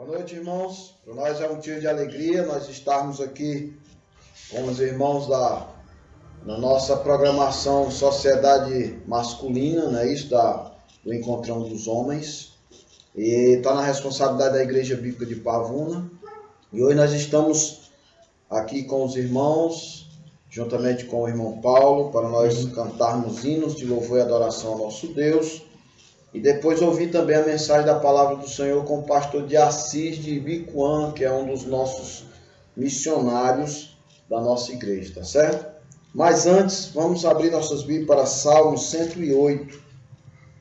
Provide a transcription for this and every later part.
Boa noite, irmãos. Para nós é um motivo de alegria nós estarmos aqui com os irmãos na nossa programação Sociedade Masculina, não é isso? Do Encontrão dos Homens. E está na responsabilidade da Igreja Bíblica de Pavuna. E hoje nós estamos aqui com os irmãos, juntamente com o irmão Paulo, para nós cantarmos hinos de louvor e adoração ao nosso Deus. E depois ouvir também a mensagem da palavra do Senhor com o pastor de Assis de Ibicoan, que é um dos nossos missionários da nossa igreja, tá certo? Mas antes, vamos abrir nossas Bíblias para Salmo 108.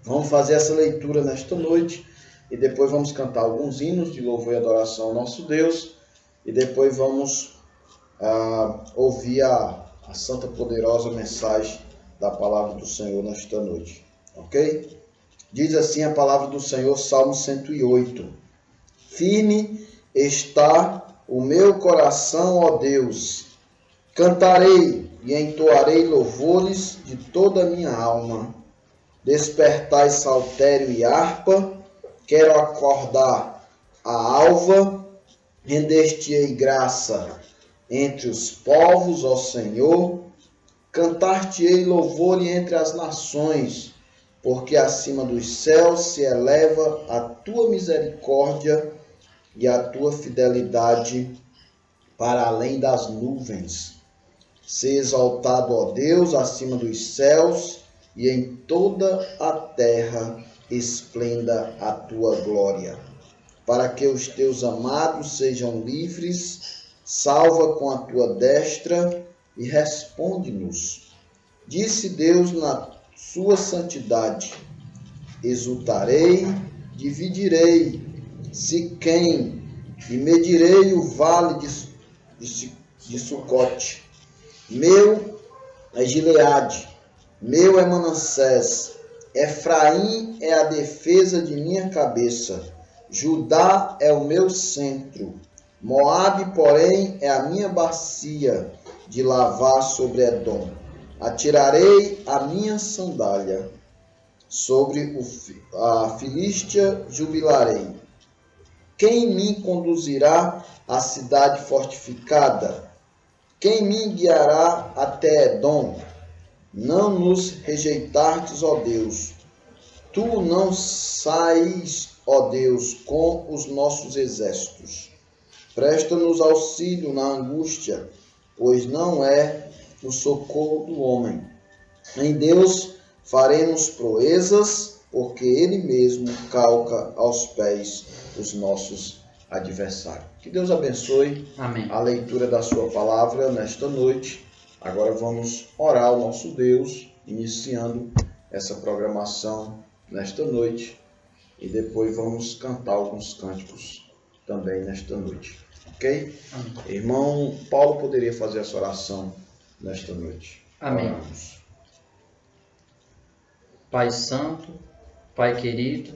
Vamos fazer essa leitura nesta noite e depois vamos cantar alguns hinos de louvor e adoração ao nosso Deus e depois vamos ouvir a santa poderosa mensagem da palavra do Senhor nesta noite, ok? Diz assim a palavra do Senhor, Salmo 108. Firme está o meu coração, ó Deus. Cantarei e entoarei louvores de toda a minha alma. Despertai saltério e harpa, quero acordar a alva. Render-te-ei graça entre os povos, ó Senhor. Cantar-te-ei louvor entre as nações, porque acima dos céus se eleva a tua misericórdia e a tua fidelidade para além das nuvens. Se exaltado, ó Deus, acima dos céus, e em toda a terra esplenda a tua glória. Para que os teus amados sejam livres, salva com a tua destra e responde-nos. Disse Deus na sua santidade, exultarei, dividirei Siquém e medirei o vale de Sucote. Meu é Gileade, meu é Manassés, Efraim é a defesa de minha cabeça, Judá é o meu centro, Moabe, porém, é a minha bacia de lavar sobre Edom. Atirarei a minha sandália, sobre a Filístia jubilarei. Quem me conduzirá à cidade fortificada? Quem me guiará até Edom? Não nos rejeitardes, ó Deus. Tu não sais, ó Deus, com os nossos exércitos. Presta-nos auxílio na angústia, pois não é o socorro do homem. Em Deus faremos proezas, porque Ele mesmo calca aos pés os nossos adversários. Que Deus abençoe. Amém. A leitura da sua palavra nesta noite. Agora vamos orar ao nosso Deus, iniciando essa programação nesta noite. E depois vamos cantar alguns cânticos também nesta noite. Ok? Amém. Irmão Paulo poderia fazer essa oração nesta noite. Amém. Oramos. Pai Santo, Pai querido,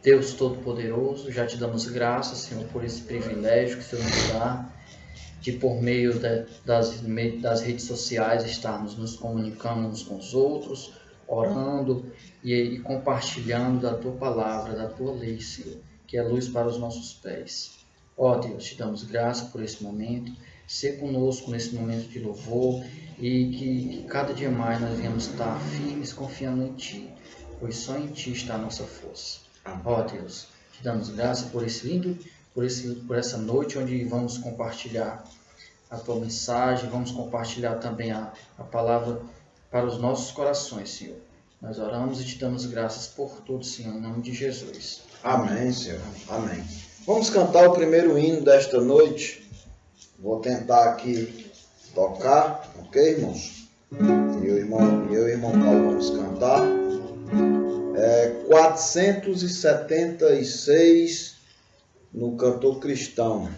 Deus Todo-Poderoso, já te damos graças, Senhor, por esse privilégio que o Senhor nos dá de, por meio das redes sociais, estarmos nos comunicando uns com os outros, orando e compartilhando da Tua palavra, da Tua lei, Senhor, que é luz para os nossos pés. Ó Deus, te damos graças por esse momento, ser conosco nesse momento de louvor e que cada dia mais nós venhamos estar firmes confiando em Ti, pois só em Ti está a nossa força. Ó Deus, te damos graças por esse lindo, por essa noite onde vamos compartilhar a Tua mensagem, vamos compartilhar também a palavra para os nossos corações, Senhor. Nós oramos e te damos graças por tudo, Senhor, em nome de Jesus. Amém, Senhor. Amém. Vamos cantar o primeiro hino desta noite. Vou tentar aqui tocar, ok, irmãos? Eu e o irmão Paulo vamos cantar. 476 no Cantor Cristão,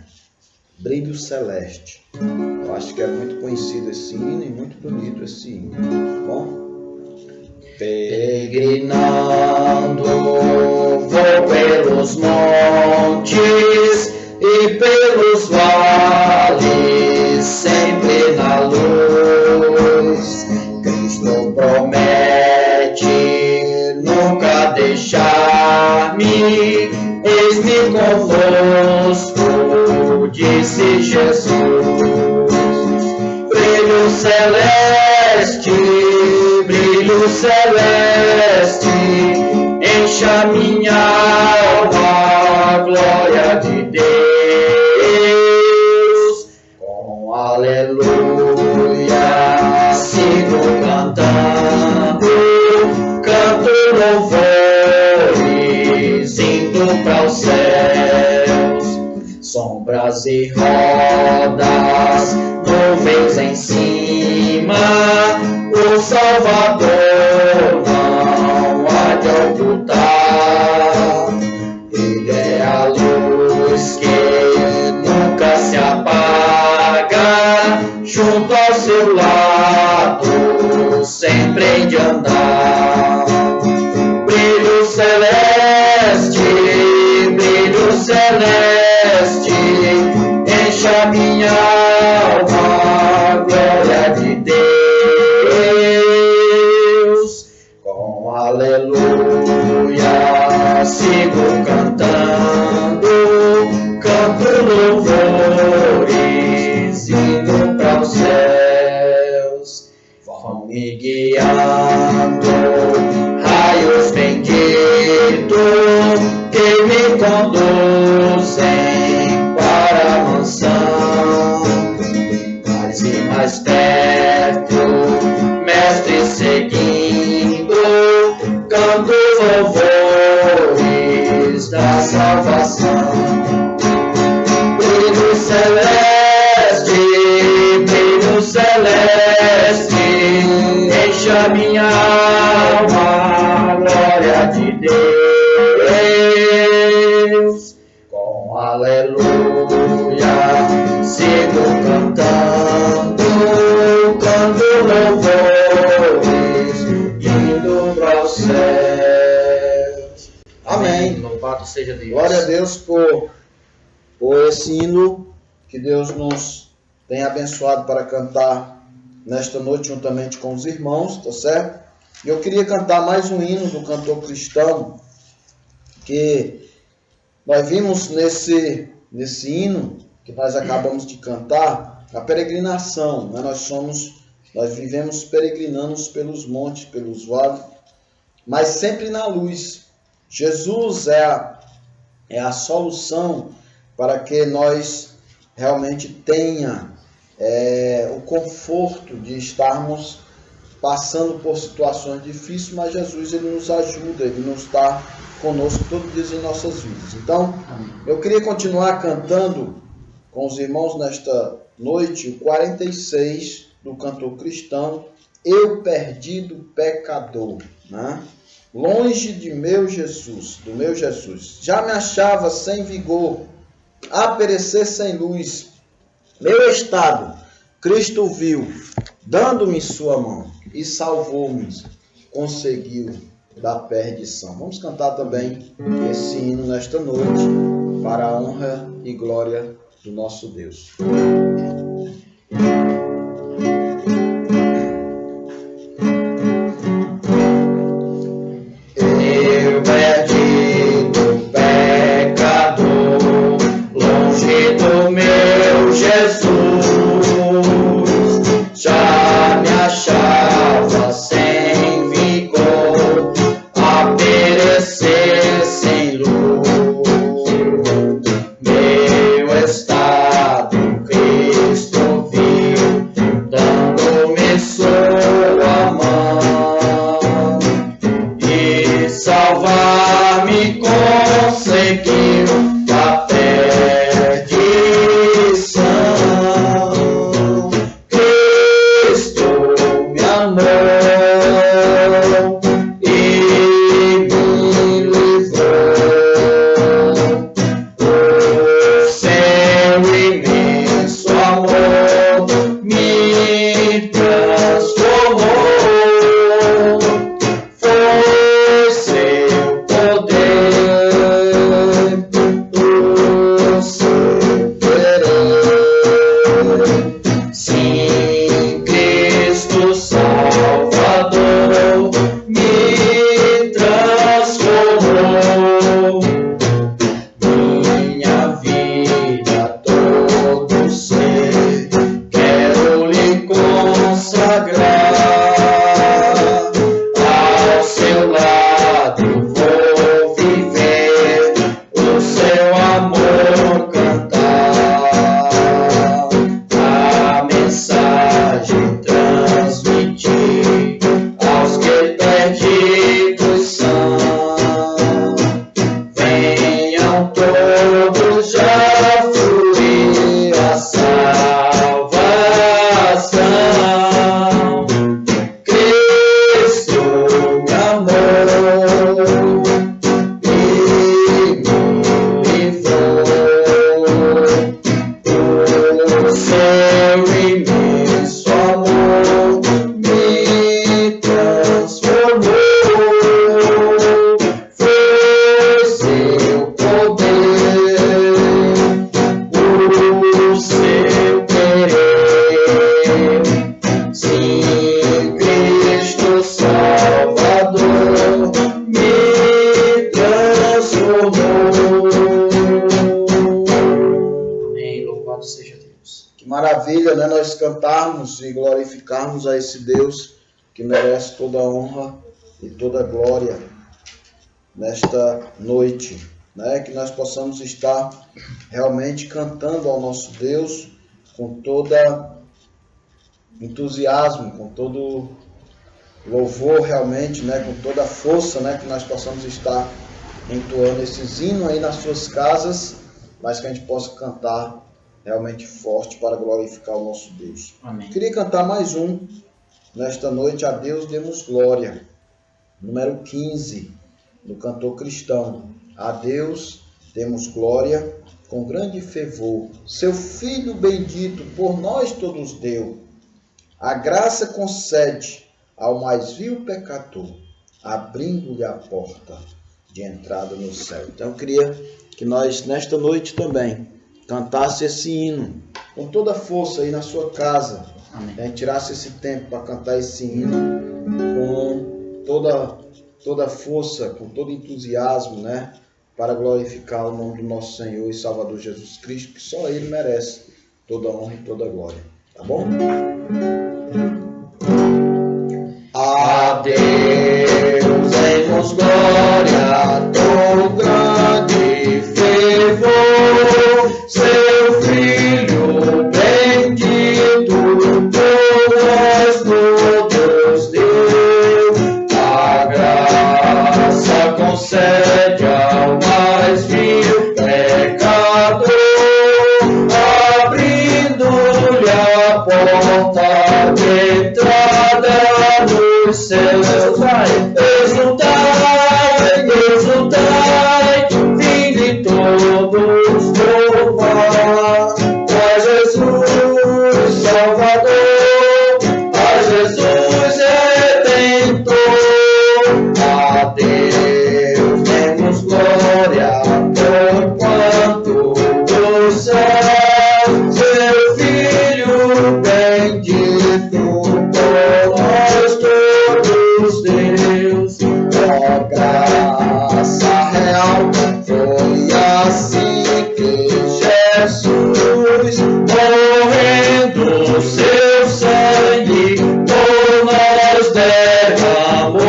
Brilho Celeste. Eu acho que é muito conhecido esse hino e muito bonito esse hino, tá bom? Peregrinando vou pelos montes e pelos vales, sempre na luz. Cristo promete nunca deixar-me, eis-me com disse Jesus. Brilho celeste, encha minha alma, glória de Deus. Com aleluia, sigo cantando, canto louvores, indo para os céus. Sombras e rodas, nuvens em cima, o Salvador não há de ocultar. Ele é a luz que nunca se apaga, junto ao seu lado sempre hei de andar. Brilho celeste, encha minha alma, glória de Deus. Com aleluia, sigo cantando, canto louvores, indo para os céus. Vão me guiando, raios benditos, que me conduzem para a mansão. Mais e mais perto, mestre seguindo, canto louvores da salvação. Brilho celeste, encha minha alma, glória de Deus. Com aleluia, sigo cantando, canto louvores, indo para os céus. Amém. Louvado seja Deus. Glória a Deus por esse hino que Deus nos tem abençoado para cantar nesta noite juntamente com os irmãos, tá certo? E eu queria cantar mais um hino do cantor cristão, que nós vimos nesse hino que nós acabamos de cantar, a peregrinação, né? Nós vivemos peregrinando pelos montes, pelos vales, mas sempre na luz. Jesus é a solução para que nós realmente tenha o conforto de estarmos passando por situações difíceis, mas Jesus ele nos ajuda, ele nos está conosco todos os dias em nossas vidas. Então, eu queria continuar cantando com os irmãos nesta noite o 46 do cantor cristão, Eu Perdido Pecador, né? Longe de do meu Jesus, já me achava sem vigor, a perecer sem luz. Meu estado, Cristo viu, dando-me sua mão e salvou-me, conseguiu da perdição. Vamos cantar também esse hino nesta noite, para a honra e glória do nosso Deus. Eu perdido pecador, longe do meu Jesus, já me achava sem vigor, a perecer sem luz. Meu estado, Cristo seu imenso amor me transformou. Foi seu poder, o seu querer. Sim, Cristo Salvador me transformou. Amém. Louvado seja Deus. Que maravilha, né? Nós cantarmos e glorificarmos a esse Deus que merece toda a honra e toda a glória nesta noite, né? Que nós possamos estar realmente cantando ao nosso Deus com toda entusiasmo, com todo louvor realmente, né? Com toda a força, né? Que nós possamos estar entoando esses hinos aí nas suas casas, mas que a gente possa cantar realmente forte para glorificar o nosso Deus. Amém. Queria cantar mais um nesta noite, A Deus Demos Glória, número 15, do cantor cristão. A Deus demos glória com grande fervor, seu Filho bendito por nós todos deu, a graça concede ao mais vil pecador, abrindo-lhe a porta de entrada no céu. Então eu queria que nós nesta noite também cantasse esse hino com toda a força aí na sua casa. Né? Tirasse esse tempo para cantar esse hino com toda a força, com todo entusiasmo, né? Para glorificar o nome do nosso Senhor e Salvador Jesus Cristo, que só Ele merece toda a honra e toda a glória. Tá bom? A Deus demos glória, tão grande fervor, seu Filho bendito por nós todos deu, a graça concede ao mais vil pecador, abrindo-lhe a porta de entrada nos céus. Exultai, exultai, vinde todos louvar a Jesus Salvador, a Jesus Redentor. A Deus demos glória, porquanto do céu seu Filho bendito por nós todos Deus. A graça real foi assim que Jesus, morrendo seu sangue por nós derramou,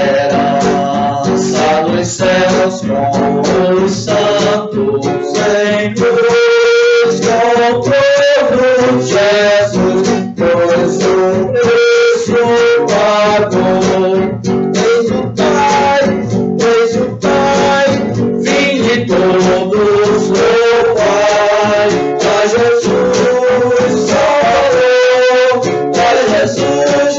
herança nos céus com os santos em luz, comprou Jesus, pois o preço pagou. Exultai, exultai, vinde todos louvai a Jesus Salvador, a Jesus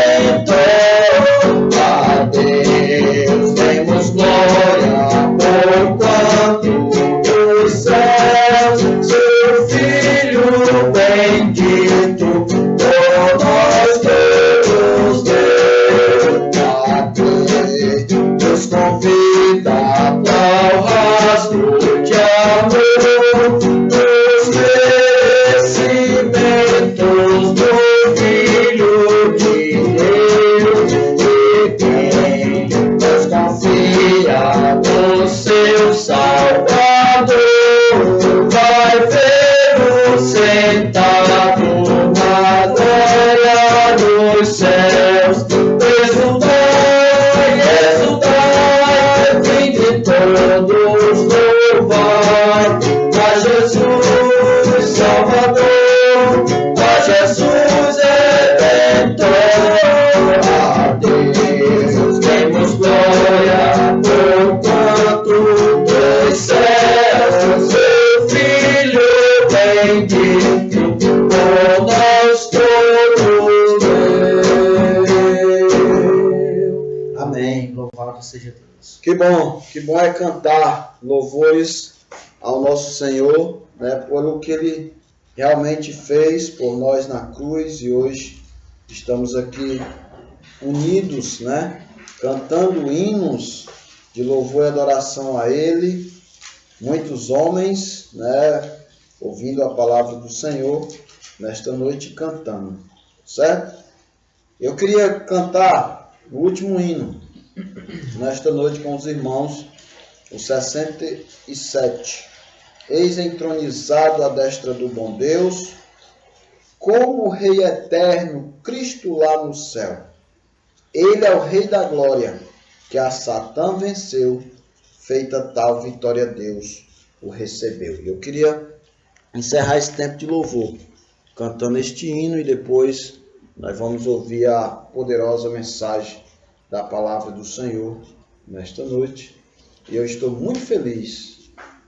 Redentor. A Deus demos glória, porquanto dos céus seu Filho bendito por nós todos deu. A Deus convida ao rastro de amor, dos merecimentos do Filho de Deus, e quem desconfia do seu Salvador vai ver-o sentado na glória dos céus. Exultai, exultai, vinde todos louvar a Jesus Salvador, a Jesus Redentor. A Deus demos glória, porquanto dos céus seu Filho bendito por nós todos deu. Amém. Louvado seja Deus. Que bom é cantar louvores ao nosso Senhor, né, pelo que Ele realmente fez por nós na cruz, e hoje estamos aqui unidos, né, cantando hinos de louvor e adoração a Ele, muitos homens, né, ouvindo a palavra do Senhor nesta noite cantando, certo? Eu queria cantar o último hino nesta noite com os irmãos, o 67. Eis entronizado à destra do bom Deus, como o Rei eterno, Cristo lá no céu. Ele é o Rei da glória, que a Satã venceu, feita tal vitória Deus o recebeu. Eu queria encerrar esse tempo de louvor, cantando este hino, e depois nós vamos ouvir a poderosa mensagem da palavra do Senhor nesta noite. E eu estou muito feliz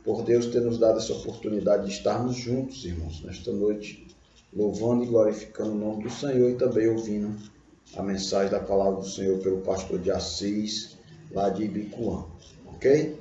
por Deus ter nos dado essa oportunidade de estarmos juntos, irmãos, nesta noite, louvando e glorificando o nome do Senhor e também ouvindo a mensagem da palavra do Senhor pelo pastor de Assis, lá de Ibicoã. Ok?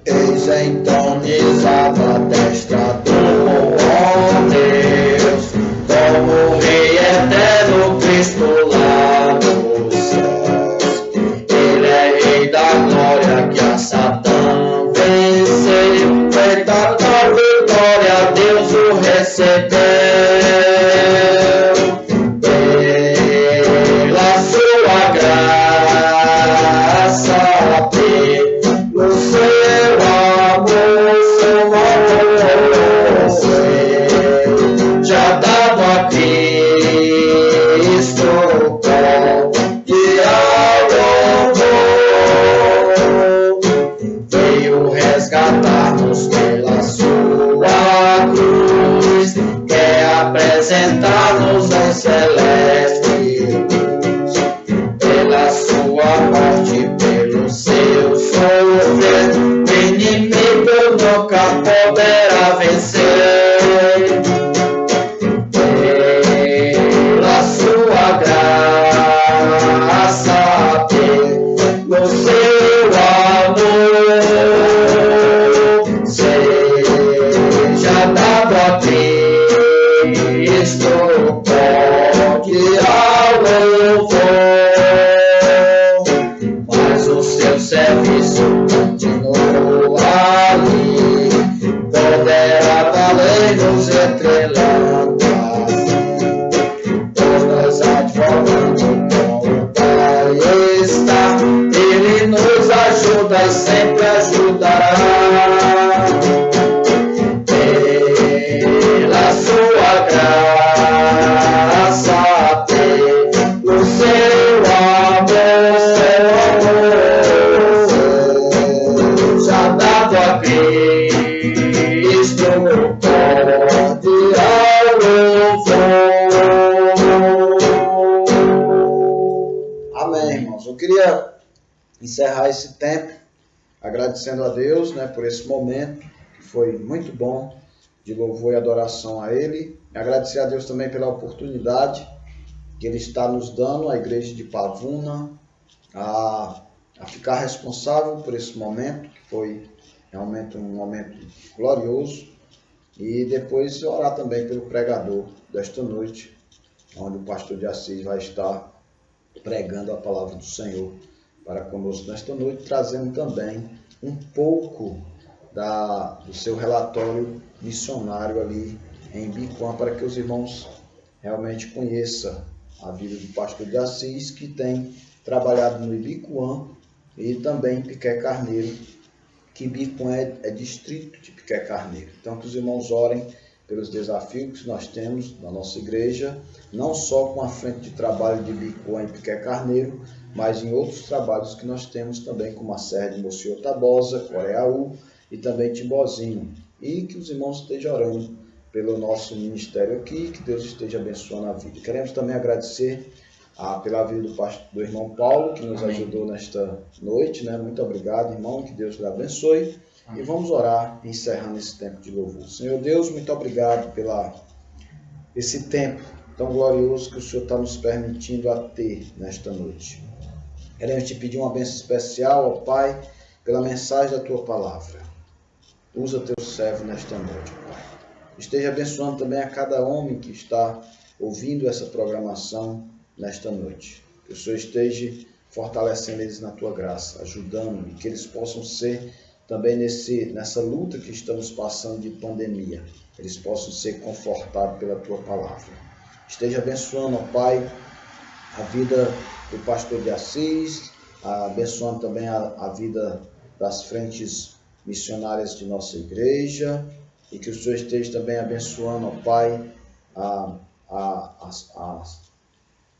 Eis entronizado à destra do bom Deus, como o Rei eterno Cristo lá nos céus. Ele é Rei da glória, que a Satã venceu, feita tal vitória Deus o recebeu. Pela sua graça, pelo seu amor, já dado a Cristo e ao louvor, veio resgatar-nos pela sua cruz, quer apresentar-nos aos celestes, pela sua morte, pelo seu sofrer, o inimigo nunca poderá vencer. Pela sua graça, pelo seu amor, seja dado a Cristo ponte ao louvor. Mas o seu serviço continuou ali, poderá valer-nos entre lanças, pois nós advogando com o Pai está, Ele nos ajuda e sempre ajudará. Pela sua graça, pelo seu amor, já dado a Cristo, pode ao louvor. Amém, irmãos. Eu queria encerrar esse tempo agradecendo a Deus, né, por esse momento que foi muito bom de louvor e adoração a Ele. Agradecer a Deus também pela oportunidade que Ele está nos dando, a igreja de Pavuna, a ficar responsável por esse momento, que foi realmente um momento glorioso, e depois orar também pelo pregador desta noite, onde o pastor de Assis vai estar pregando a palavra do Senhor para conosco nesta noite, trazendo também um pouco do seu relatório missionário ali em Ibicoã, para que os irmãos realmente conheçam a vida do pastor de Assis, que tem trabalhado no Ibicoã e também em Piqué Carneiro, que Ibicoã é distrito de Piqué Carneiro. Então, que os irmãos orem pelos desafios que nós temos na nossa igreja, não só com a frente de trabalho de Ibicoã e Piqué Carneiro, mas em outros trabalhos que nós temos também, como a Serra de Monsenhor Tabosa, Coreaú e também Timbozinho. E que os irmãos estejam orando pelo nosso ministério aqui, que Deus esteja abençoando a vida. Queremos também agradecer pela vida do irmão Paulo, que nos ajudou nesta noite, né? Muito obrigado, irmão, que Deus lhe abençoe. Amém. E vamos orar, encerrando esse tempo de louvor. Senhor Deus, muito obrigado esse tempo tão glorioso que o Senhor está nos permitindo a ter nesta noite. Queremos te pedir uma bênção especial, ó Pai, pela mensagem da Tua palavra. Usa teu servo nesta noite, Pai. Esteja abençoando também a cada homem que está ouvindo essa programação nesta noite. Que o Senhor esteja fortalecendo eles na tua graça, ajudando, e que eles possam ser também nessa luta que estamos passando de pandemia, eles possam ser confortados pela tua palavra. Esteja abençoando, ó Pai, a vida do pastor de Assis, abençoando também a vida das frentes missionárias de nossa igreja, e que o Senhor esteja também abençoando, ó Pai,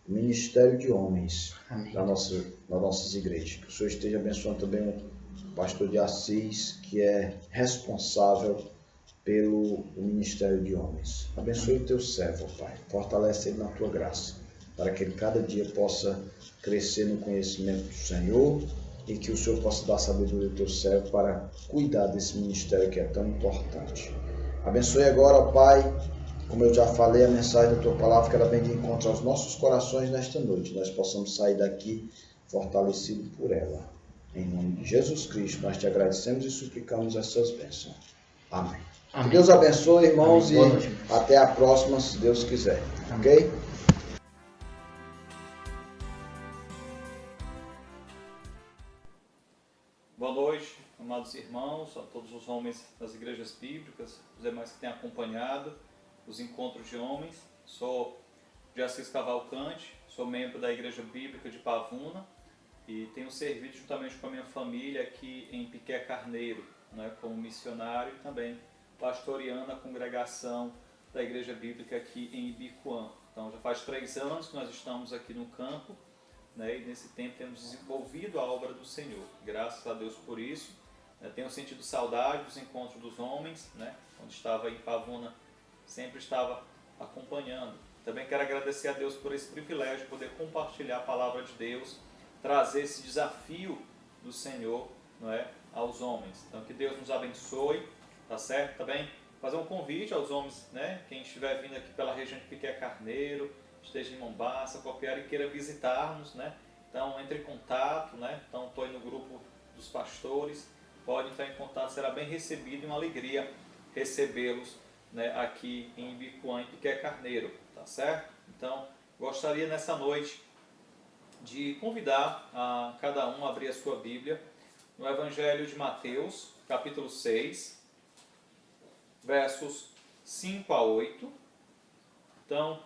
o ministério de homens das nossas igrejas. Que o Senhor esteja abençoando também o pastor de Assis, que é responsável pelo ministério de homens. Abençoe o teu servo, Pai. Fortalece ele na tua graça, para que ele cada dia possa crescer no conhecimento do Senhor, e que o Senhor possa dar sabedoria ao teu servo para cuidar desse ministério que é tão importante. Abençoe agora, ó Pai, como eu já falei, a mensagem da tua palavra, que ela vem de encontro aos nossos corações nesta noite. Nós possamos sair daqui fortalecidos por ela. Em nome de Jesus Cristo, nós te agradecemos e suplicamos essas bênçãos. Amém. Amém. Que Deus abençoe, irmãos, e até a próxima, se Deus quiser. Amém. Ok? Boa noite, amados irmãos, a todos os homens das igrejas bíblicas, os demais que têm acompanhado os encontros de homens. Sou de Assis Cavalcante, sou membro da Igreja Bíblica de Pavuna e tenho servido juntamente com a minha família aqui em Piqué Carneiro, né, como missionário e também pastoreando a congregação da Igreja Bíblica aqui em Ibicoan. Então já faz 3 anos que nós estamos aqui no campo, né, e nesse tempo temos desenvolvido a obra do Senhor. Graças a Deus por isso. Tenho sentido saudade dos encontros dos homens, né, quando estava em Pavuna, sempre estava acompanhando. Também quero agradecer a Deus por esse privilégio de poder compartilhar a palavra de Deus, trazer esse desafio do Senhor, não é, aos homens. Então que Deus nos abençoe, tá certo? Também fazer um convite aos homens, né, quem estiver vindo aqui pela região de Piqué Carneiro, esteja em Mombaça, Copiara e queira visitar-nos, né? Então entre em contato, né? Então estou aí no grupo dos pastores, pode entrar em contato, será bem recebido e uma alegria recebê-los, né, aqui em Ibicoan, em Piqué Carneiro, tá certo? Então, gostaria nessa noite de convidar a cada um a abrir a sua Bíblia no Evangelho de Mateus, capítulo 6, versos 5 a 8. Então,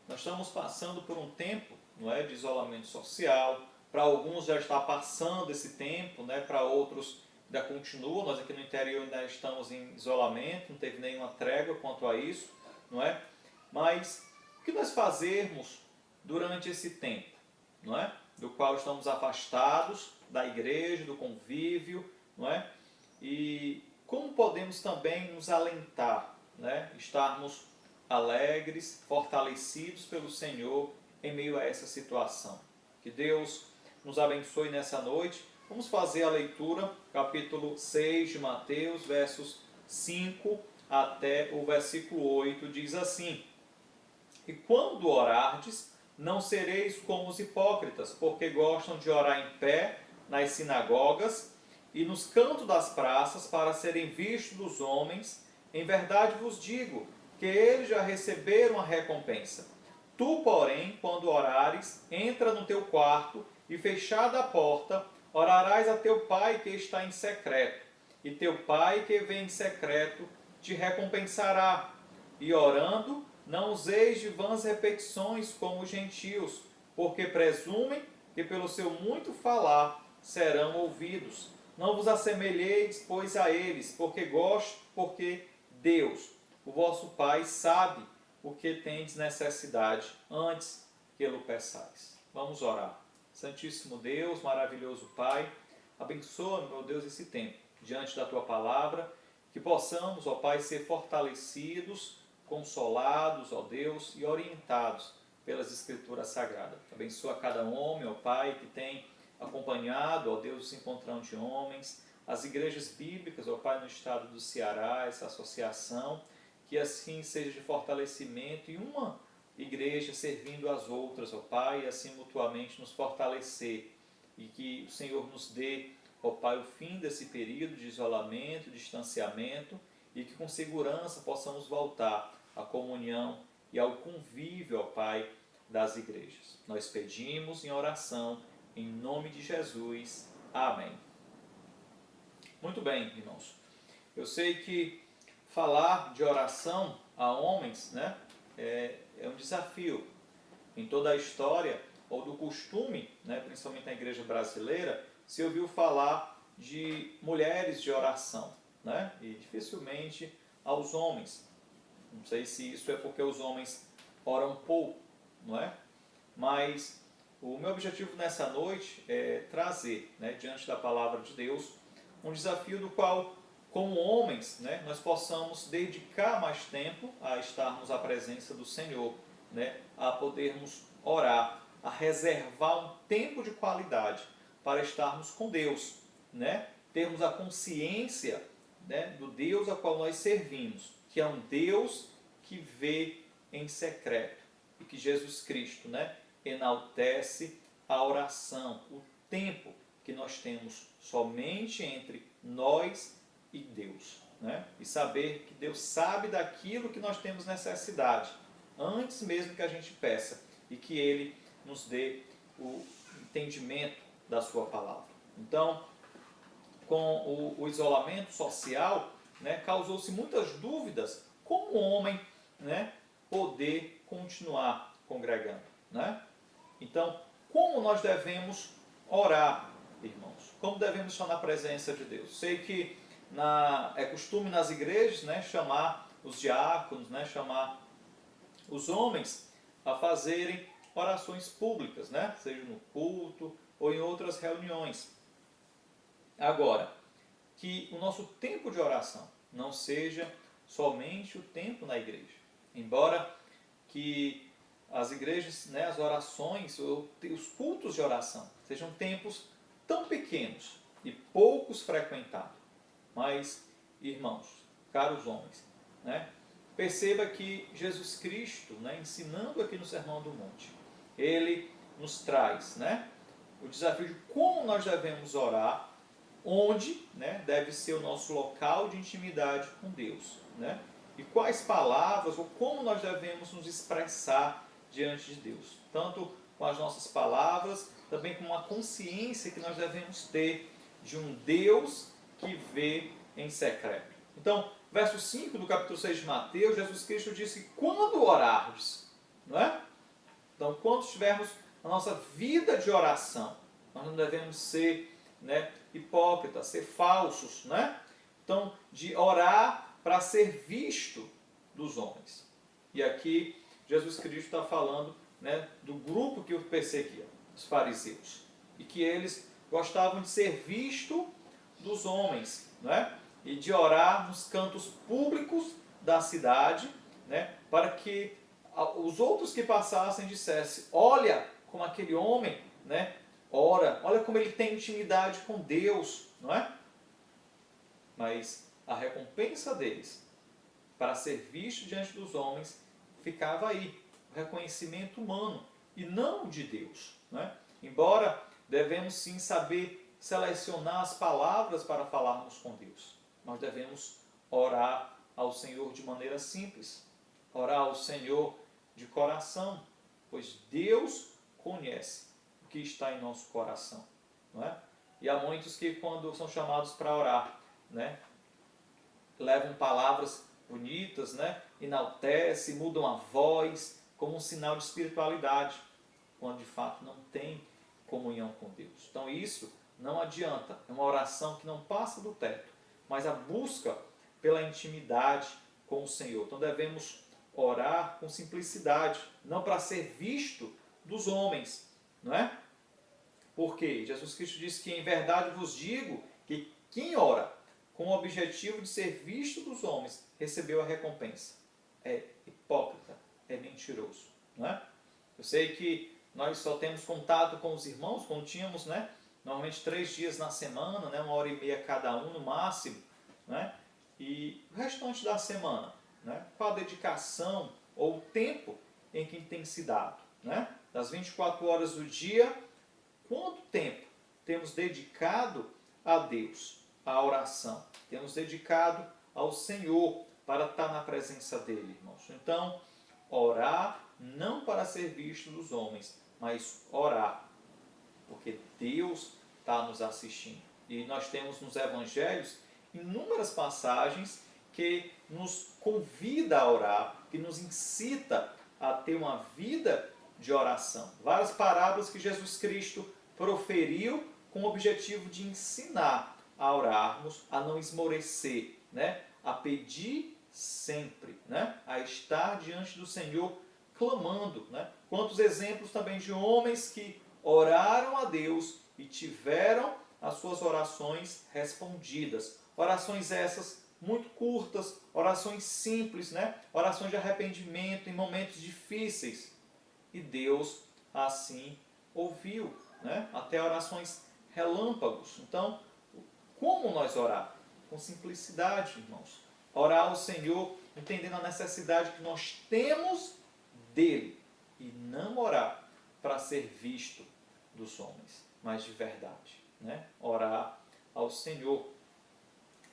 nós estamos passando por um tempo, não é, de isolamento social. Para alguns já está passando esse tempo, né, para outros ainda continua. Nós aqui no interior ainda estamos em isolamento, não teve nenhuma trégua quanto a isso, não é? Mas o que nós fazermos durante esse tempo, não é? Do qual estamos afastados da igreja, do convívio, não é? E como podemos também nos alentar, né? Estarmos alegres, fortalecidos pelo Senhor em meio a essa situação. Que Deus nos abençoe nessa noite. Vamos fazer a leitura, capítulo 6 de Mateus, versos 5 até o versículo 8, diz assim: E quando orardes, não sereis como os hipócritas, porque gostam de orar em pé nas sinagogas e nos cantos das praças para serem vistos dos homens. Em verdade vos digo que eles já receberam a recompensa. Tu, porém, quando orares, entra no teu quarto e, fechada a porta, orarás a teu Pai que está em secreto, e teu Pai que vem em secreto te recompensará. E orando, não useis de vãs repetições como os gentios, porque presumem que pelo seu muito falar serão ouvidos. Não vos assemelheis, pois, a eles, porque Deus, o vosso Pai, sabe o que tendes necessidade antes que o peçais. Vamos orar. Santíssimo Deus, maravilhoso Pai, abençoa, meu Deus, esse tempo diante da Tua palavra, que possamos, ó Pai, ser fortalecidos, consolados, ó Deus, e orientados pelas Escrituras Sagradas. Abençoa cada homem, ó Pai, que tem acompanhado, ó Deus, os encontrão de homens, as igrejas bíblicas, ó Pai, no estado do Ceará, essa associação, que assim seja de fortalecimento e uma igreja servindo as outras, ó Pai, e assim mutuamente nos fortalecer, e que o Senhor nos dê ó Pai, o fim desse período de isolamento, distanciamento, e que com segurança possamos voltar à comunhão e ao convívio, ó Pai, das igrejas. Nós pedimos em oração, em nome de Jesus. Amém. Muito bem, irmãos. Eu sei que falar de oração a homens, né, é um desafio. Em toda a história, ou do costume, né, principalmente na igreja brasileira, se ouviu falar de mulheres de oração, né, e dificilmente aos homens. Não sei se isso é porque os homens oram pouco, não é? Mas o meu objetivo nessa noite é trazer, né, diante da palavra de Deus, um desafio do qual, como homens, né, nós possamos dedicar mais tempo a estarmos à presença do Senhor, né, a podermos orar, a reservar um tempo de qualidade para estarmos com Deus, né, termos a consciência, né, do Deus a qual nós servimos, que é um Deus que vê em secreto e que Jesus Cristo, né, enaltece a oração, o tempo que nós temos somente entre nós e Deus, né? E saber que Deus sabe daquilo que nós temos necessidade, antes mesmo que a gente peça, e que Ele nos dê o entendimento da sua palavra. Então, com o isolamento social, né, causou-se muitas dúvidas como o homem, né, poder continuar congregando, né? Então, como nós devemos orar, irmãos? Como devemos estar na presença de Deus? Sei que é costume nas igrejas, né, chamar os diáconos, né, chamar os homens a fazerem orações públicas, né, seja no culto ou em outras reuniões. Agora, que o nosso tempo de oração não seja somente o tempo na igreja. Embora que as igrejas, né, as orações, os cultos de oração sejam tempos tão pequenos e poucos frequentados. Mas, irmãos, caros homens, né, perceba que Jesus Cristo, né, ensinando aqui no Sermão do Monte, Ele nos traz, né, o desafio de como nós devemos orar, onde, né, deve ser o nosso local de intimidade com Deus, né, e quais palavras ou como nós devemos nos expressar diante de Deus, tanto com as nossas palavras, também com uma consciência que nós devemos ter de um Deus que vê em secreto. Então, verso 5 do capítulo 6 de Mateus, Jesus Cristo disse: quando orardes, não é? Então, quando estivermos na nossa vida de oração, nós não devemos ser, né, hipócritas, ser falsos, né? Então, de orar para ser visto dos homens. E aqui Jesus Cristo está falando, né, do grupo que o perseguia, os fariseus, e que eles gostavam de ser visto dos homens, né, e de orar nos cantos públicos da cidade, né, para que os outros que passassem dissessem: olha como aquele homem, né, ora, olha como ele tem intimidade com Deus, não é? Mas a recompensa deles para ser visto diante dos homens ficava aí, o reconhecimento humano e não de Deus, né? Embora devemos sim saber selecionar as palavras para falarmos com Deus, nós devemos orar ao Senhor de maneira simples, orar ao Senhor de coração, pois Deus conhece o que está em nosso coração, não é? E há muitos que, quando são chamados para orar, né, levam palavras bonitas, né, enaltecem, mudam a voz como um sinal de espiritualidade, quando de fato não tem comunhão com Deus. Então isso não adianta, é uma oração que não passa do teto, mas a busca pela intimidade com o Senhor. Então devemos orar com simplicidade, não para ser visto dos homens, não é? Porque Jesus Cristo disse que em verdade vos digo que quem ora com o objetivo de ser visto dos homens recebeu a recompensa. É hipócrita, é mentiroso, não é? Eu sei que nós só temos contato com os irmãos quando tínhamos, né, normalmente 3 dias na semana, né, 1h30 cada um no máximo, né, e o restante da semana, né, qual a dedicação ou o tempo em que tem se dado, né? Das 24 horas do dia, quanto tempo temos dedicado a Deus, a oração. Temos dedicado ao Senhor para estar na presença dele, irmãos. Então, orar não para ser visto dos homens, mas orar, porque Deus está nos assistindo. E nós temos nos evangelhos inúmeras passagens que nos convida a orar, que nos incita a ter uma vida de oração. Várias parábolas que Jesus Cristo proferiu com o objetivo de ensinar a orarmos, a não esmorecer, né? A pedir sempre, né? A estar diante do Senhor clamando. Né? Quantos exemplos também de homens que oraram a Deus e tiveram as suas orações respondidas. Orações essas muito curtas, orações simples, né? Orações de arrependimento em momentos difíceis. E Deus assim ouviu, né? Até orações relâmpagos. Então, como nós orar? Com simplicidade, irmãos. Orar ao Senhor, entendendo a necessidade que nós temos dele. E não orar para ser visto dos homens, mas de verdade. Né? Orar ao Senhor.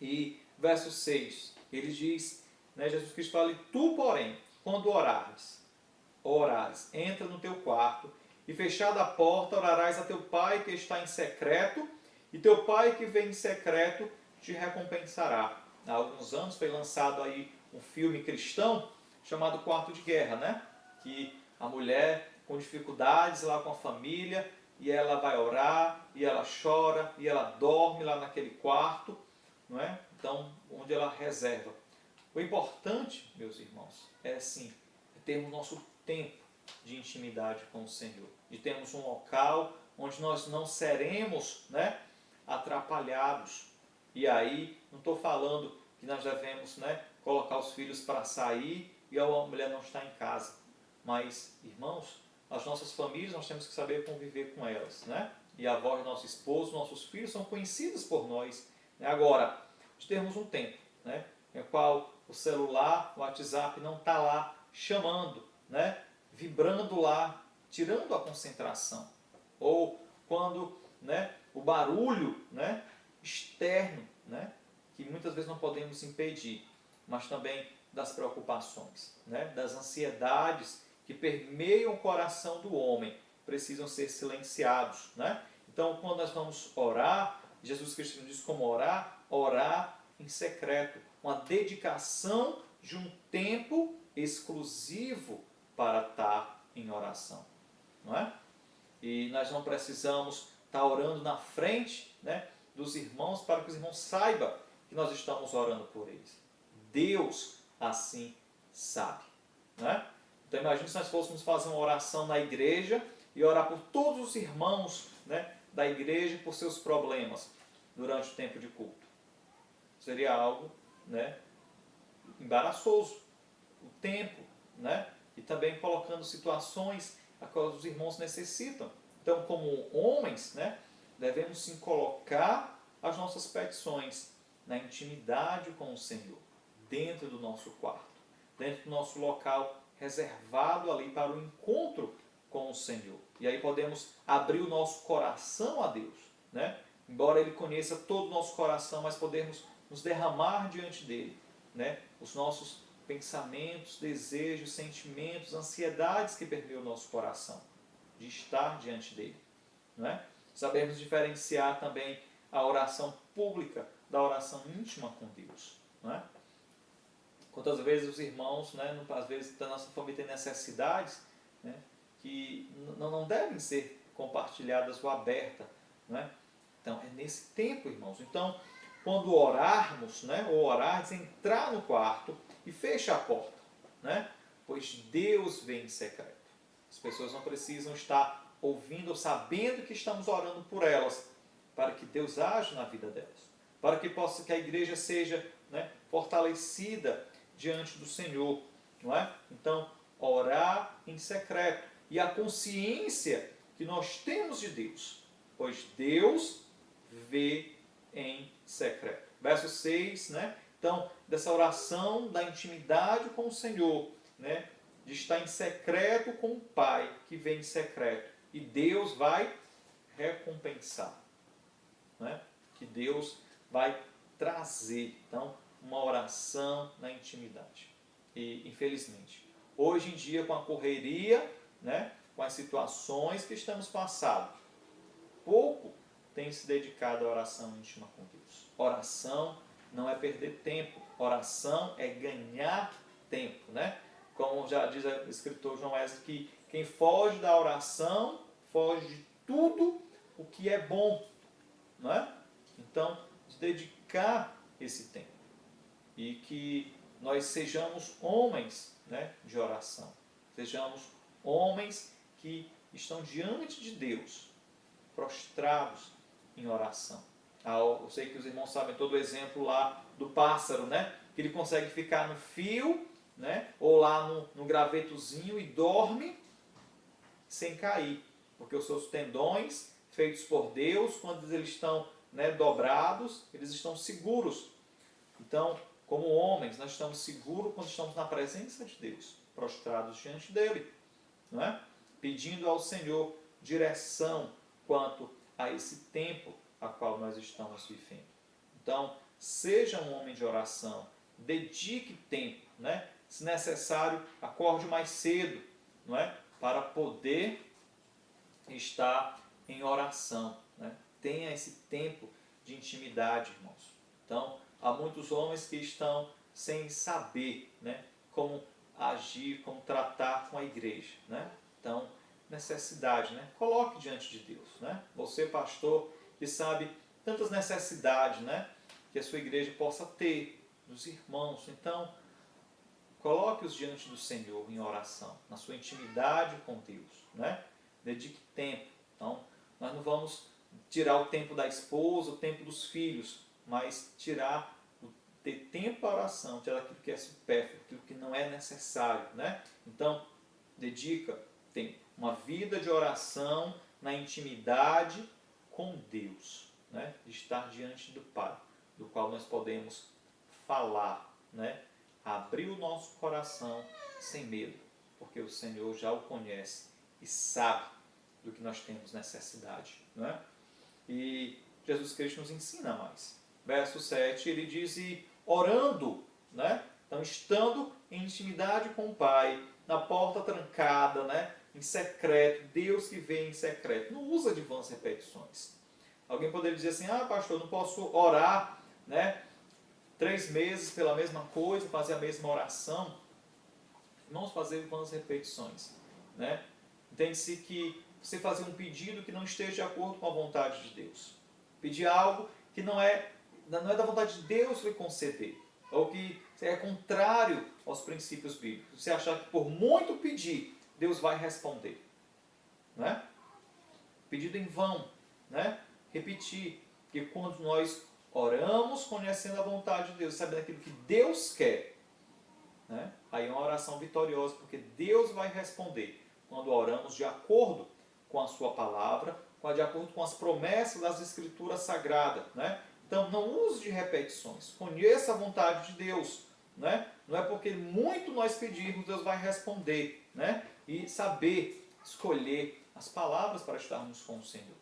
E verso 6, ele diz, né, Jesus Cristo fala, e tu, porém, quando orares, entra no teu quarto, e fechada a porta, orarás a teu pai que está em secreto, e teu pai que vem em secreto te recompensará. Há alguns anos foi lançado aí um filme cristão chamado Quarto de Guerra, né? Que a mulher com dificuldades lá com a família, e ela vai orar, e ela chora, e ela dorme lá naquele quarto, não é? Então, onde ela reserva. O importante, meus irmãos, é assim, termos nosso tempo de intimidade com o Senhor, de termos um local onde nós não seremos, né, atrapalhados. E aí, não estou falando que nós devemos, né, colocar os filhos para sair e a mulher não está em casa. Mas, irmãos, as nossas famílias, nós temos que saber conviver com elas, né? E a voz do nosso esposo, nossos filhos são conhecidos por nós. Né? Agora, de termos um tempo, né, em qual o celular, o WhatsApp não está lá chamando, né, vibrando lá, tirando a concentração. Ou quando, né, o barulho, né, externo, né, que muitas vezes não podemos impedir, mas também das preocupações, né, das ansiedades que permeiam o coração do homem, precisam ser silenciados. Né? Então, quando nós vamos orar, Jesus Cristo nos diz como orar, orar em secreto, uma dedicação de um tempo exclusivo para estar em oração. Não é? E nós não precisamos estar orando na frente, né, dos irmãos para que os irmãos saibam que nós estamos orando por eles. Deus assim sabe. Não é? Então imagine se nós fôssemos fazer uma oração na igreja e orar por todos os irmãos, né, da igreja por seus problemas durante o tempo de culto. Seria algo, né, embaraçoso. O tempo, né, e também colocando situações a quais os irmãos necessitam. Então, como homens, né, devemos sim colocar as nossas petições na intimidade com o Senhor, dentro do nosso quarto, dentro do nosso local reservado ali para o encontro com o Senhor. E aí podemos abrir o nosso coração a Deus, né? Embora Ele conheça todo o nosso coração, mas podemos nos derramar diante dEle, né? Os nossos pensamentos, desejos, sentimentos, ansiedades que permeiam o nosso coração, de estar diante dEle, não é? Sabemos diferenciar também a oração pública da oração íntima com Deus, não é? Quantas vezes os irmãos, né, às vezes da nossa família tem necessidades, né, que não devem ser compartilhadas ou abertas. Né? Então, é nesse tempo, irmãos. Então, quando orarmos, né, ou orares, entrar no quarto e fecha a porta. Né? Pois Deus vem em secreto. As pessoas não precisam estar ouvindo ou sabendo que estamos orando por elas, para que Deus age na vida delas. Para que a igreja seja, né, fortalecida diante do Senhor, não é? Então, orar em secreto e a consciência que nós temos de Deus, pois Deus vê em secreto. Verso 6, né? Então, dessa oração da intimidade com o Senhor, né? De estar em secreto com o Pai que vê em secreto, e Deus vai recompensar, né? que Deus vai trazer. Então, uma oração na intimidade. E, infelizmente, hoje em dia, com a correria, né, com as situações que estamos passando, pouco tem se dedicado à oração íntima com Deus. Oração não é perder tempo, oração é ganhar tempo, né? Como já diz o escritor João Wesley, que quem foge da oração, foge de tudo o que é bom, não é? Então, de dedicar esse tempo. E que nós sejamos homens, né, de oração. Sejamos homens que estão diante de Deus, prostrados em oração. Eu sei que os irmãos sabem todo o exemplo lá do pássaro, né? Que ele consegue ficar no fio, né? Ou lá no gravetozinho e dorme sem cair. Porque os seus tendões, feitos por Deus, quando eles estão, né, dobrados, eles estão seguros. Então, como homens, nós estamos seguros quando estamos na presença de Deus, prostrados diante dele, não é? Pedindo ao Senhor direção quanto a esse tempo a qual nós estamos vivendo. Então, seja um homem de oração, dedique tempo, né? Se necessário, acorde mais cedo, não é? Para poder estar em oração, né? Tenha esse tempo de intimidade, irmãos. Então, há muitos homens que estão sem saber, né, como agir, como tratar com a igreja, né? Então, necessidade, né? Coloque diante de Deus, né? Você, pastor, que sabe tantas necessidades, né, que a sua igreja possa ter, dos irmãos. Então, coloque-os diante do Senhor em oração, na sua intimidade com Deus, né? Dedique tempo. Então, nós não vamos tirar o tempo da esposa, o tempo dos filhos, mas ter tempo para oração, tirar aquilo que é supérfluo, aquilo que não é necessário, né? Então, dedica tempo, uma vida de oração na intimidade com Deus, né? De estar diante do Pai, do qual nós podemos falar, né? Abrir o nosso coração sem medo, porque o Senhor já o conhece e sabe do que nós temos necessidade, né? E Jesus Cristo nos ensina mais. Verso 7, ele diz, e orando, né? Então, estando em intimidade com o Pai, na porta trancada, né? Em secreto, Deus que vê em secreto. Não usa de vãs repetições. Alguém poderia dizer assim, pastor, não posso orar, né, 3 meses pela mesma coisa, fazer a mesma oração. Irmãos, fazer vãs repetições, né? Entende-se que você fazer um pedido que não esteja de acordo com a vontade de Deus. Pedir algo que não é da vontade de Deus lhe conceder, ou que é contrário aos princípios bíblicos. Você achar que por muito pedir, Deus vai responder, né? Pedido em vão, né? Repetir, que quando nós oramos conhecendo a vontade de Deus, sabendo aquilo que Deus quer, né? Aí é uma oração vitoriosa, porque Deus vai responder quando oramos de acordo com a sua palavra, de acordo com as promessas das Escrituras Sagradas, né? Então, não use de repetições. Conheça a vontade de Deus, né? Não é porque muito nós pedirmos, Deus vai responder, né? E saber escolher as palavras para estarmos com o Senhor,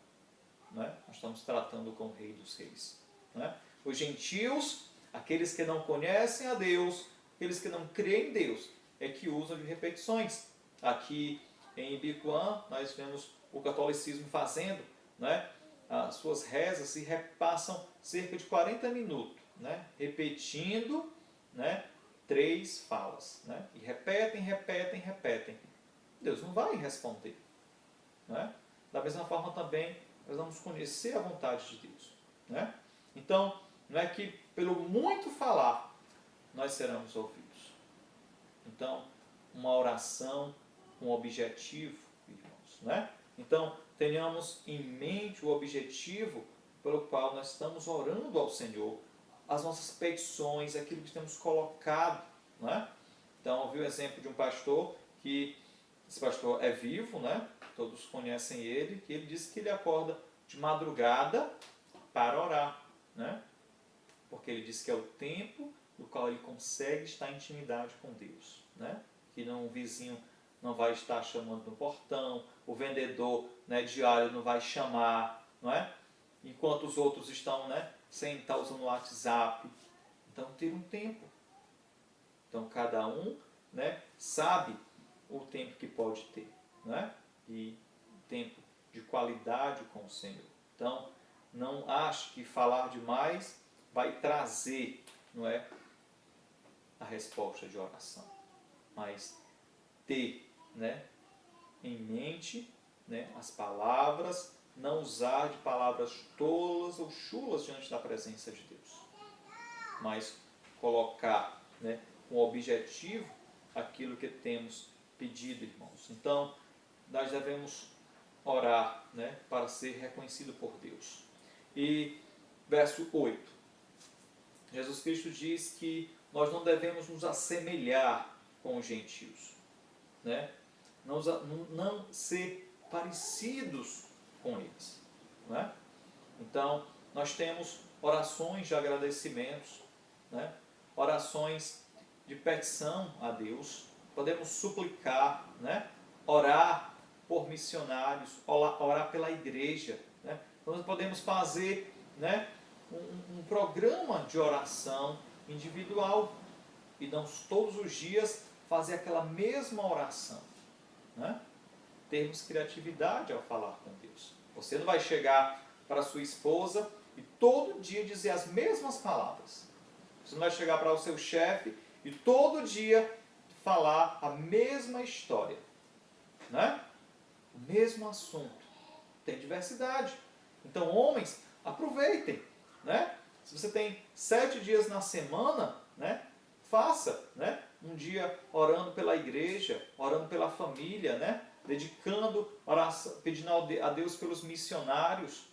né? Nós estamos tratando com o Rei dos Reis, né? Os gentios, aqueles que não conhecem a Deus, aqueles que não creem em Deus, é que usam de repetições. Aqui em Ibicoã, nós vemos o catolicismo fazendo, né, as suas rezas e repassam cerca de 40 minutos, né, repetindo, né, 3 falas, né, e repetem. Deus não vai responder, né? Da mesma forma também nós vamos conhecer a vontade de Deus, né? Então, não é que pelo muito falar nós seremos ouvidos. Então, uma oração, um objetivo, irmãos, né? Então, tenhamos em mente o objetivo pelo qual nós estamos orando ao Senhor, as nossas petições, aquilo que temos colocado, né? Então, eu vi o exemplo de um pastor, que esse pastor é vivo, né? Todos conhecem ele, que ele disse que ele acorda de madrugada para orar, né? Porque ele diz que é o tempo no qual ele consegue estar em intimidade com Deus, né? Que não, o vizinho não vai estar chamando no portão, o vendedor, né, diário não vai chamar, não é? enquanto os outros estão, né, sem estar usando o WhatsApp. Então, ter um tempo. Então, cada um, né, sabe o tempo que pode ter, né? E tempo de qualidade com o Senhor. Então, não ache que falar demais vai trazer, não é, a resposta de oração, mas ter, né, em mente, né, as palavras, não usar de palavras tolas ou chulas diante da presença de Deus, mas colocar, né, com objetivo aquilo que temos pedido, irmãos. Então, nós devemos orar, né, para ser reconhecido por Deus. E verso 8, Jesus Cristo diz que nós não devemos nos assemelhar com os gentios, né? Não ser parecidos com eles, né? Então, nós temos orações de agradecimentos, né? Orações de petição a Deus, podemos suplicar, né? Orar por missionários, orar pela igreja, né? Nós podemos fazer, né, um programa de oração individual e não todos os dias fazer aquela mesma oração, né? Termos criatividade ao falar com Deus. Você não vai chegar para sua esposa e todo dia dizer as mesmas palavras. Você não vai chegar para o seu chefe e todo dia falar a mesma história, né? O mesmo assunto. Tem diversidade. Então, homens, aproveitem, né? Se você tem 7 dias na semana, né, faça, né, um dia orando pela igreja, orando pela família, né, dedicando oração, pedindo a Deus pelos missionários,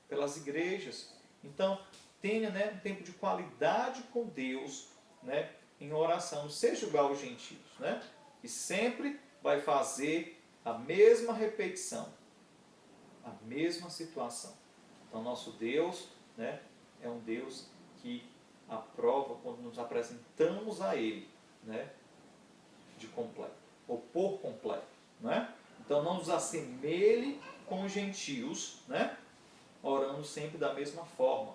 pelas igrejas. Então, tenha, né, um tempo de qualidade com Deus, né, em oração. Não seja igual aos gentios, né? E sempre vai fazer a mesma repetição, a mesma situação. Então, nosso Deus, né, é um Deus que aprova quando nos apresentamos a Ele, né, de completo, ou por completo, né? Então, não nos assemelhe com os gentios, né, orando sempre da mesma forma.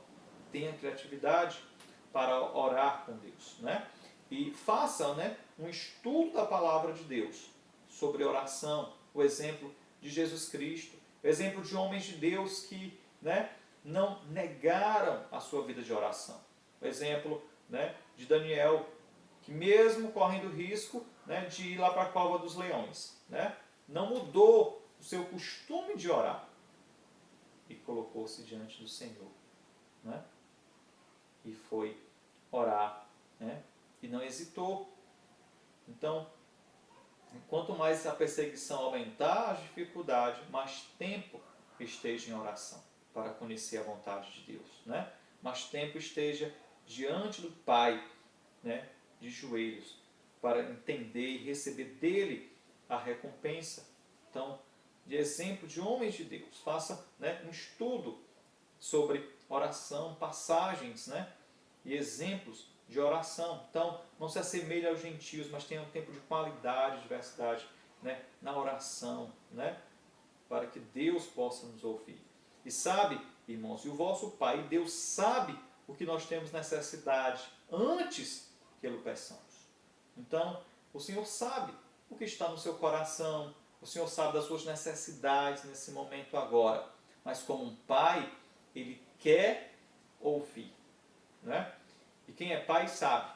Tenha criatividade para orar com Deus, né? E faça, né, um estudo da palavra de Deus sobre oração, o exemplo de Jesus Cristo, o exemplo de homens de Deus que, né, não negaram a sua vida de oração. O exemplo, né, de Daniel, que mesmo correndo risco, né, de ir lá para a cova dos leões, né, não mudou o seu costume de orar e colocou-se diante do Senhor, né, e foi orar, né, e não hesitou. Então, quanto mais a perseguição aumentar, a dificuldade, mais tempo esteja em oração para conhecer a vontade de Deus, né? Mais tempo esteja diante do Pai, né, de joelhos, para entender e receber dele a recompensa. Então, de exemplo de homens de Deus, faça, né, um estudo sobre oração, passagens, né, e exemplos de oração. Então, não se assemelhe aos gentios, mas tenha um tempo de qualidade, diversidade, né, na oração, né, para que Deus possa nos ouvir. E sabe, irmãos, e o vosso Pai, Deus sabe o que nós temos necessidade antes que Ele peçamos. Então, o Senhor sabe o que está no seu coração, o Senhor sabe das suas necessidades nesse momento agora. Mas como um Pai, Ele quer ouvir, né? E quem é pai sabe.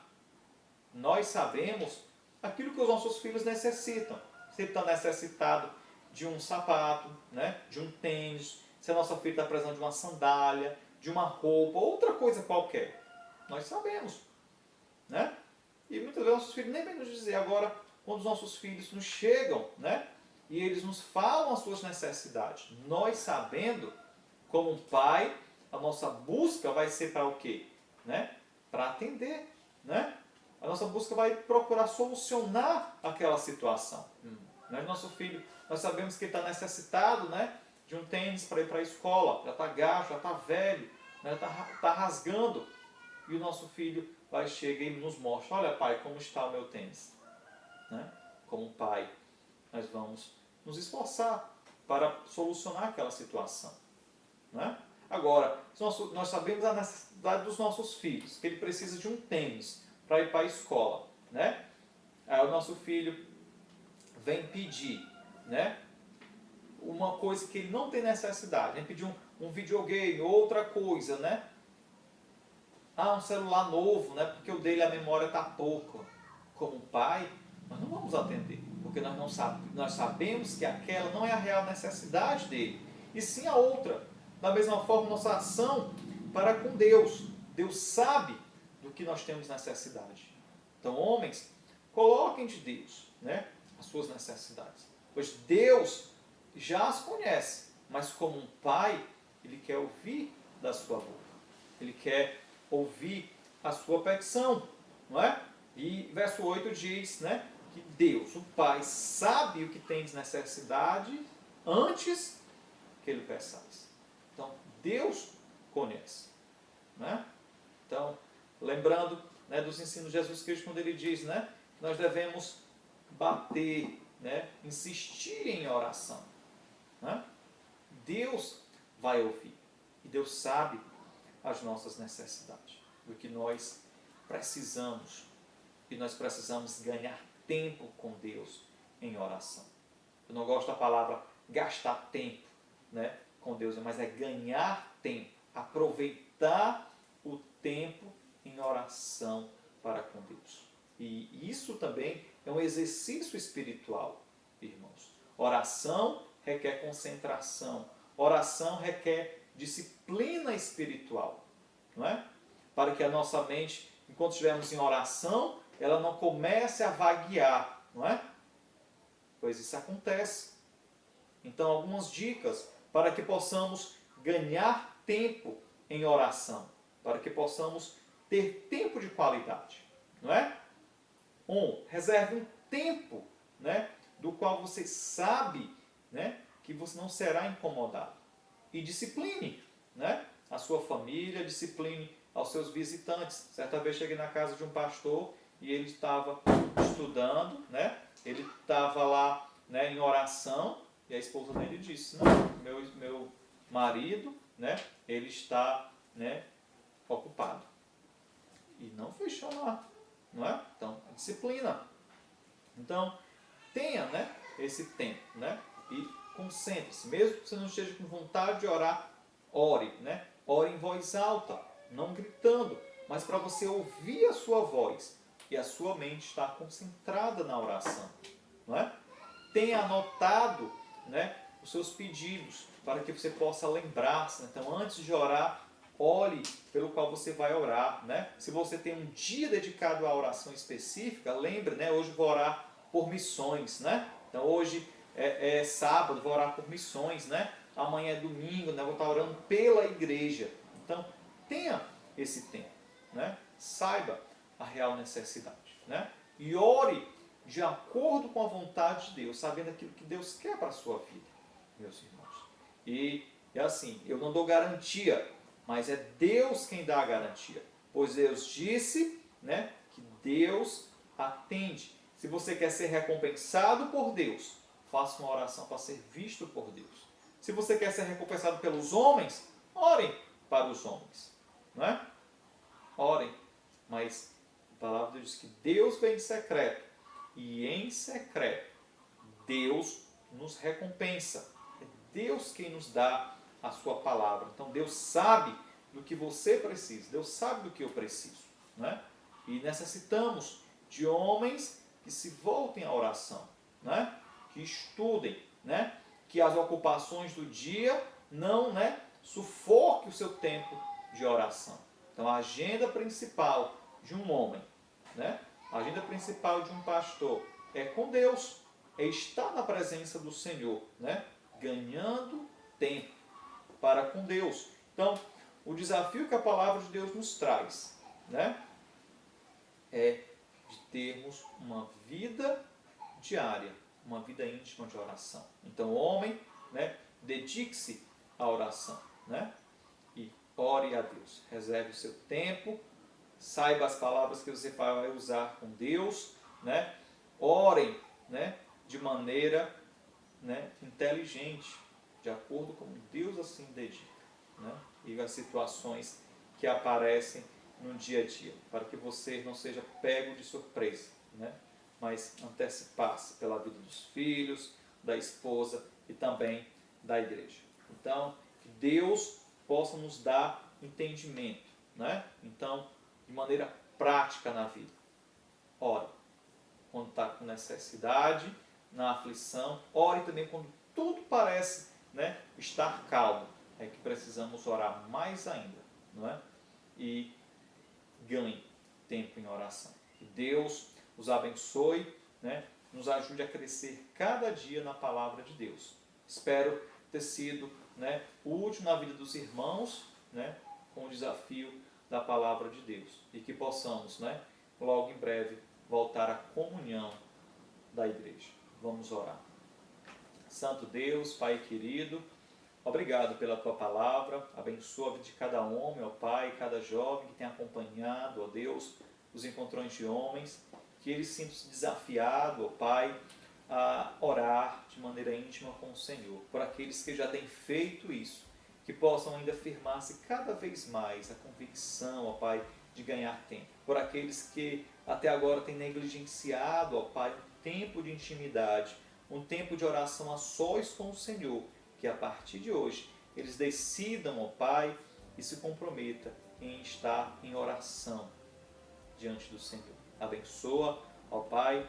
Nós sabemos aquilo que os nossos filhos necessitam. Se ele está necessitado de um sapato, né, de um tênis, se a nossa filha está precisando de uma sandália, de uma roupa, outra coisa qualquer. Nós sabemos, né? E muitas vezes nossos filhos nem vêm nos dizer. Agora, quando os nossos filhos nos chegam, né, e eles nos falam as suas necessidades, nós sabendo, como um pai, a nossa busca vai ser para o quê? Né? Para atender, né? A nossa busca vai procurar solucionar aquela situação. Né? Nosso filho, nós sabemos que ele está necessitado, né, de um tênis para ir para a escola, já está gasto, já está velho, né, está rasgando, e o nosso filho vai chegar e nos mostra: olha, pai, como está o meu tênis. Né? Como pai, nós vamos nos esforçar para solucionar aquela situação. Né? Agora, nós sabemos a necessidade dos nossos filhos, que ele precisa de um tênis para ir para a escola, né? Aí o nosso filho vem pedir, né, uma coisa que ele não tem necessidade, vem pedir um videogame, outra coisa, né? Um celular novo, né? Porque o dele a memória está pouca. Como pai, nós não vamos atender, porque nós sabemos que aquela não é a real necessidade dele, e sim a outra. Da mesma forma, nossa ação para com Deus. Deus sabe do que nós temos necessidade. Então, homens, coloquem de Deus, né, as suas necessidades, pois Deus já as conhece, mas como um pai, ele quer ouvir da sua boca, ele quer ouvir a sua petição, não é? E verso 8 diz, né, que Deus, o Pai, sabe o que tens necessidade antes que ele peçais. Então, Deus conhece, né? Então, lembrando, né, dos ensinos de Jesus Cristo, quando ele diz, né, que nós devemos bater, né, insistir em oração, né? Deus vai ouvir e Deus sabe as nossas necessidades, do que nós precisamos, e nós precisamos ganhar tempo com Deus em oração. Eu não gosto da palavra gastar tempo, né, com Deus, mas é ganhar tempo, aproveitar o tempo em oração para com Deus. E isso também é um exercício espiritual, irmãos. Oração requer concentração, oração requer disciplina espiritual, não é? Para que a nossa mente, enquanto estivermos em oração, ela não comece a vaguear, não é? Pois isso acontece. Então, algumas dicas para que possamos ganhar tempo em oração, para que possamos ter tempo de qualidade, não é? Reserve um tempo, né, do qual você sabe, né, que você não será incomodado. E discipline, né, a sua família, discipline aos seus visitantes. Certa vez cheguei na casa de um pastor e ele estava estudando, né, ele estava lá, né, em oração, e a esposa dele disse, não, meu marido, né, ele está, né, ocupado. E não fechou lá, não é? Então, disciplina. Então, tenha, né, esse tempo, né, e concentre-se. Mesmo que você não esteja com vontade de orar, ore, né? Ore em voz alta, não gritando, mas para você ouvir a sua voz e a sua mente estar concentrada na oração, não é? Tenha anotado, né, os seus pedidos para que você possa lembrar-se. Então, antes de orar, ore pelo qual você vai orar, né? Se você tem um dia dedicado à oração específica, lembre, né? Hoje vou orar por missões, né? Então hoje é sábado, vou orar por missões, né? Amanhã é domingo, né? Vou estar orando pela igreja. Então tenha esse tempo, né? Saiba a real necessidade, né? E ore de acordo com a vontade de Deus, sabendo aquilo que Deus quer para a sua vida, meus irmãos. E é assim, eu não dou garantia, mas é Deus quem dá a garantia. Pois Deus disse, né, que Deus atende. Se você quer ser recompensado por Deus, faça uma oração para ser visto por Deus. Se você quer ser recompensado pelos homens, orem para os homens, não é? Orem, mas a palavra diz que Deus vem em secreto, e em secreto Deus nos recompensa. É Deus quem nos dá a sua palavra. Então Deus sabe do que você precisa, Deus sabe do que eu preciso, né? E necessitamos de homens que se voltem à oração, né? Que estudem, né? Que as ocupações do dia não, né, sufoque o seu tempo de oração. Então a agenda principal de um homem, né? A agenda principal de um pastor é com Deus, é estar na presença do Senhor, né? Ganhando tempo para com Deus. Então, o desafio que a palavra de Deus nos traz, né, é de termos uma vida diária, uma vida íntima de oração. Então, homem, né, dedique-se à oração, né, e ore a Deus. Reserve o seu tempo, saiba as palavras que você vai usar com Deus, né, orem, né, de maneira, né, inteligente, de acordo com Deus assim dedica. né? E as situações que aparecem no dia a dia, para que você não seja pego de surpresa, né? Mas antecipar-se pela vida dos filhos, da esposa e também da igreja. Então, que Deus possa nos dar entendimento, né? Então, de maneira prática na vida. Ore quando está com necessidade, na aflição. Ore também quando tudo parece, né, estar calmo. É que precisamos orar mais ainda, não é? E ganhe tempo em oração. Que Deus os abençoe, né? Nos ajude a crescer cada dia na palavra de Deus. Espero ter sido, né, útil na vida dos irmãos, né, com o desafio da palavra de Deus. E que possamos, né, logo em breve voltar à comunhão da igreja. Vamos orar. Santo Deus, Pai querido, obrigado pela Tua palavra, abençoa a vida de cada homem, ó Pai, cada jovem que tem acompanhado, ó Deus, os encontrões de homens, que eles sintam-se desafiados, ó Pai, a orar de maneira íntima com o Senhor. Por aqueles que já têm feito isso, que possam ainda firmar-se cada vez mais a convicção, ó Pai, de ganhar tempo. Por aqueles que até agora têm negligenciado, ó Pai, um tempo de intimidade, um tempo de oração a sós com o Senhor, que a partir de hoje eles decidam, ó Pai, e se comprometam em estar em oração diante do Senhor. Abençoa, ó Pai,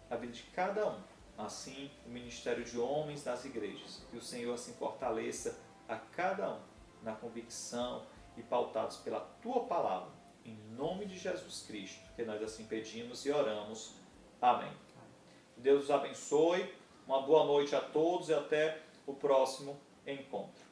a vida de cada um. Assim, o ministério de homens das igrejas. Que o Senhor assim fortaleça a cada um na convicção e pautados pela Tua palavra. Em nome de Jesus Cristo, que nós assim pedimos e oramos. Amém. Deus os abençoe. Uma boa noite a todos e até o próximo encontro.